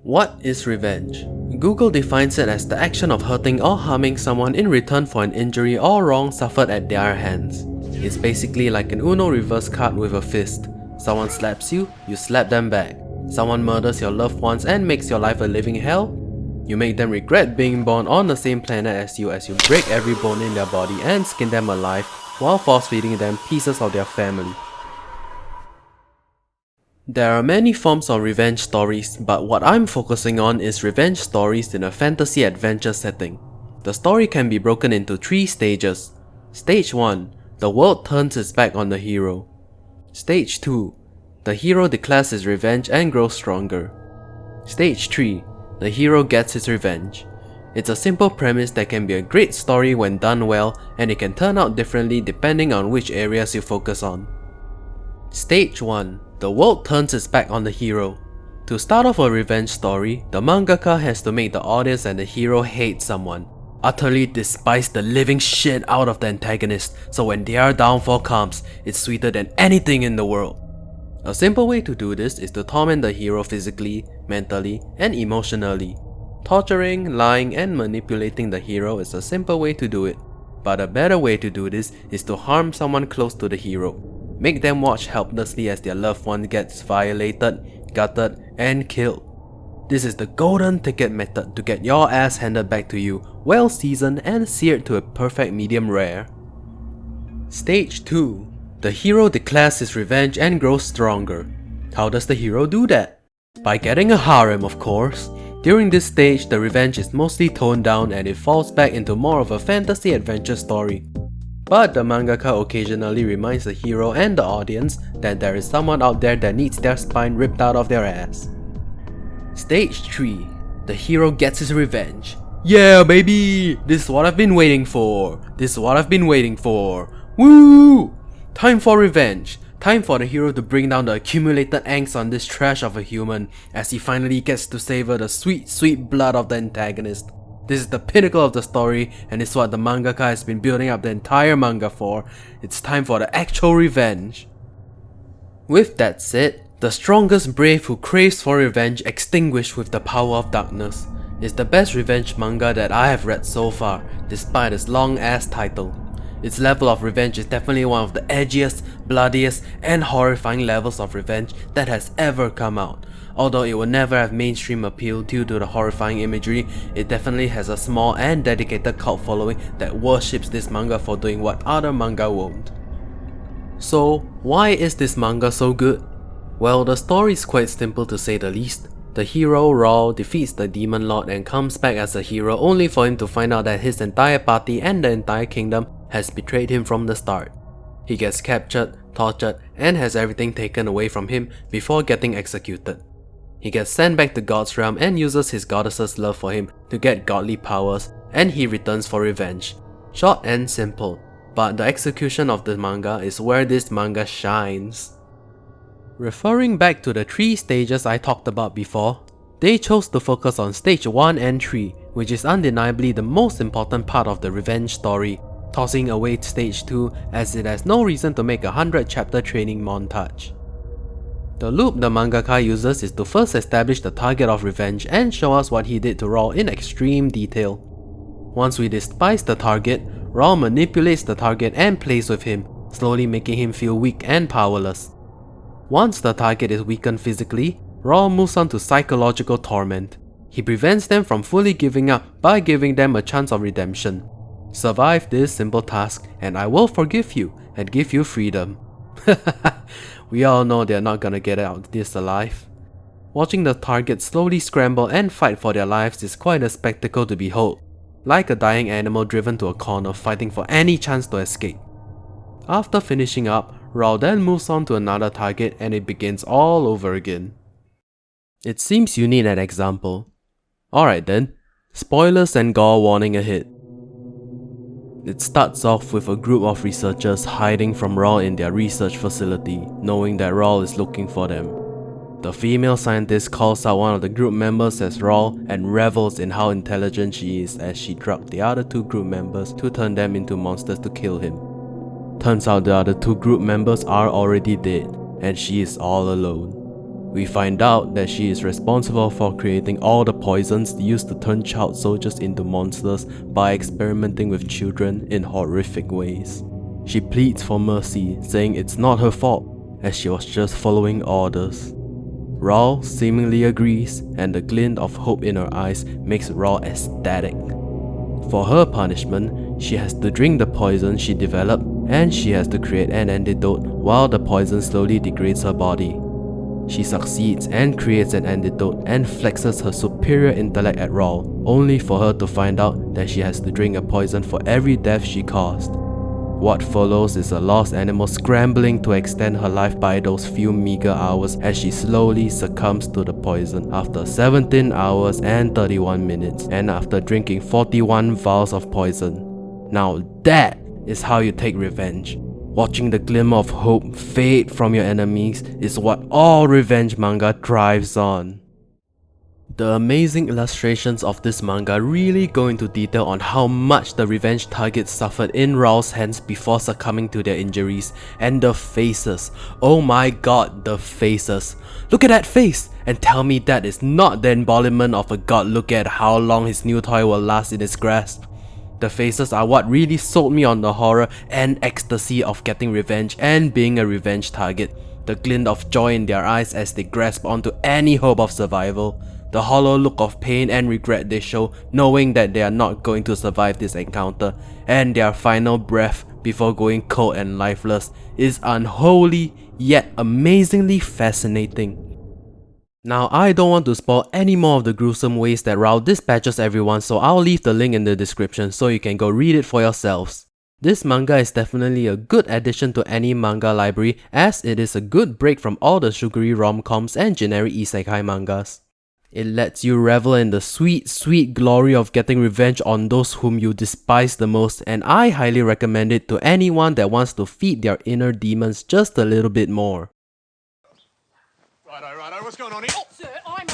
What is revenge? Google defines it as the action of hurting or harming someone in return for an injury or wrong suffered at their hands. It's basically like an Uno reverse card with a fist. Someone slaps you, you slap them back. Someone murders your loved ones and makes your life a living hell. You make them regret being born on the same planet as you break every bone in their body and skin them alive while force feeding them pieces of their family. There are many forms of revenge stories, but what I'm focusing on is revenge stories in a fantasy adventure setting. The story can be broken into 3 stages. Stage 1. The world turns its back on the hero. Stage 2. The hero declares his revenge and grows stronger. Stage 3. The hero gets his revenge. It's a simple premise that can be a great story when done well, and it can turn out differently depending on which areas you focus on. Stage 1. The world turns its back on the hero. To start off a revenge story, the mangaka has to make the audience and the hero hate someone, utterly despise the living shit out of the antagonist, so when their downfall comes, it's sweeter than anything in the world. A simple way to do this is to torment the hero physically, mentally, and emotionally. Torturing, lying, and manipulating the hero is a simple way to do it, but a better way to do this is to harm someone close to the hero. Make them watch helplessly as their loved one gets violated, gutted, and killed. This is the golden ticket method to get your ass handed back to you, well seasoned and seared to a perfect medium rare. Stage 2. The hero declares his revenge and grows stronger. How does the hero do that? By getting a harem, of course. During this stage, the revenge is mostly toned down and it falls back into more of a fantasy adventure story. But the mangaka occasionally reminds the hero and the audience that there is someone out there that needs their spine ripped out of their ass. Stage 3. The hero gets his revenge. Yeah baby! This is what I've been waiting for! This is what I've been waiting for! Woo! Time for revenge! Time for the hero to bring down the accumulated angst on this trash of a human as he finally gets to savor the sweet, sweet blood of the antagonist. This is the pinnacle of the story and it's what the mangaka has been building up the entire manga for. It's time for the actual revenge. With that said, the strongest brave who craves for revenge extinguished with the power of darkness is the best revenge manga that I have read so far, despite its long ass title. Its level of revenge is definitely one of the edgiest, bloodiest, and horrifying levels of revenge that has ever come out. Although it will never have mainstream appeal due to the horrifying imagery, it definitely has a small and dedicated cult following that worships this manga for doing what other manga won't. So, why is this manga so good? Well, the story is quite simple to say the least. The hero, Raw, defeats the demon lord and comes back as a hero only for him to find out that his entire party and the entire kingdom has betrayed him from the start. He gets captured, tortured, and has everything taken away from him before getting executed. He gets sent back to God's realm and uses his goddess's love for him to get godly powers, and he returns for revenge. Short and simple, but the execution of the manga is where this manga shines. Referring back to the 3 stages I talked about before, they chose to focus on stage 1 and 3, which is undeniably the most important part of the revenge story, tossing away stage 2 as it has no reason to make a 100-chapter training montage. The loop the mangaka uses is to first establish the target of revenge and show us what he did to Raw in extreme detail. Once we despise the target, Raw manipulates the target and plays with him, slowly making him feel weak and powerless. Once the target is weakened physically, Raw moves on to psychological torment. He prevents them from fully giving up by giving them a chance of redemption. Survive this simple task and I will forgive you and give you freedom. We all know they're not gonna get out of this alive. Watching the target slowly scramble and fight for their lives is quite a spectacle to behold, like a dying animal driven to a corner fighting for any chance to escape. After finishing up, Raw then moves on to another target and it begins all over again. It seems you need an example. Alright then, spoilers and gore warning ahead. It starts off with a group of researchers hiding from Raw in their research facility, knowing that Raw is looking for them. The female scientist calls out one of the group members as Raw and revels in how intelligent she is as she drugged the other 2 group members to turn them into monsters to kill him. Turns out the other 2 group members are already dead, and she is all alone. We find out that she is responsible for creating all the poisons used to turn child soldiers into monsters by experimenting with children in horrific ways. She pleads for mercy, saying it's not her fault, as she was just following orders. Raul seemingly agrees, and the glint of hope in her eyes makes Raul ecstatic. For her punishment, she has to drink the poison she developed, and she has to create an antidote while the poison slowly degrades her body. She succeeds and creates an antidote and flexes her superior intellect at Raul, only for her to find out that she has to drink a poison for every death she caused. What follows is a lost animal scrambling to extend her life by those few meager hours as she slowly succumbs to the poison after 17 hours and 31 minutes and after drinking 41 vials of poison. Now that is how you take revenge. Watching the glimmer of hope fade from your enemies is what all revenge manga thrives on. The amazing illustrations of this manga really go into detail on how much the revenge targets suffered in Raul's hands before succumbing to their injuries, and the faces. Oh my god, the faces. Look at that face and tell me that is not the embodiment of a god. Look at how long his new toy will last in his grasp. The faces are what really sold me on the horror and ecstasy of getting revenge and being a revenge target. The glint of joy in their eyes as they grasp onto any hope of survival. The hollow look of pain and regret they show, knowing that they are not going to survive this encounter, and their final breath before going cold and lifeless is unholy yet amazingly fascinating. Now, I don't want to spoil any more of the gruesome ways that Raul dispatches everyone, so I'll leave the link in the description so you can go read it for yourselves. This manga is definitely a good addition to any manga library, as it is a good break from all the sugary rom-coms and generic isekai mangas. It lets you revel in the sweet, sweet glory of getting revenge on those whom you despise the most, and I highly recommend it to anyone that wants to feed their inner demons just a little bit more. Righto, what's going on here? Sir, I'm